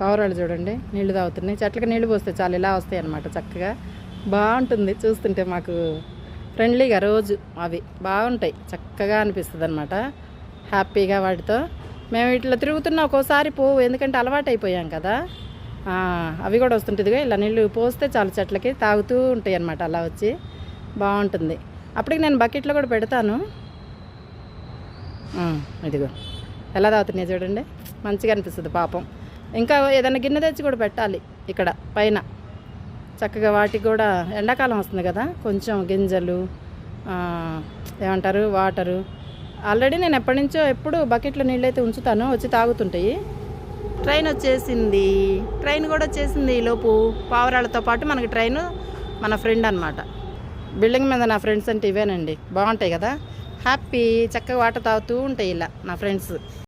పావురాలు చూడండి నీళ్లు తాగుతున్నాయి. చెట్లకి నీళ్లు పోస్తే చాలు ఇలా వస్తాయి అన్నమాట. చక్కగా బాగుంటుంది చూస్తుంటే. మాకు ఫ్రెండ్లీగా రోజు అవి బాగుంటాయి. చక్కగా అనిపిస్తుంది అనమాట. హ్యాపీగా వాటితో మేము ఇట్లా తిరుగుతున్నా. ఒక్కోసారి పోవు, ఎందుకంటే అలవాటు అయిపోయాం కదా. అవి కూడా వస్తుంటుందిగా. ఇలా నీళ్ళు పోస్తే చాలు చెట్లకి తాగుతూ ఉంటాయి అన్నమాట. అలా వచ్చి బాగుంటుంది. అప్పటికి నేను బకెట్లో కూడా పెడతాను. ఇదిగో ఎలా తాగుతున్నాయి చూడండి. మంచిగా అనిపిస్తుంది పాపం. ఇంకా ఏదైనా గిన్నె తెచ్చి కూడా పెట్టాలి ఇక్కడ పైన. చక్కగా వాటికి కూడా ఎండాకాలం వస్తుంది కదా, కొంచెం గింజలు ఏమంటారు వాటరు. ఆల్రెడీ నేను ఎప్పటి నుంచో ఎప్పుడు బకెట్లో నీళ్ళు అయితే ఉంచుతాను, వచ్చి తాగుతుంటాయి. ట్రైన్ వచ్చేసింది. ట్రైన్ కూడా వచ్చేసింది ఈలోపు. పావురాలతో పాటు మనకి ట్రైన్ మన ఫ్రెండ్ అనమాట. బిల్డింగ్ మీద నా ఫ్రెండ్స్ అంటే ఇవేనండి. బాగుంటాయి కదా, హ్యాపీ. చక్కగా వాటర్ తాగుతూ ఉంటాయి ఇలా నా ఫ్రెండ్స్.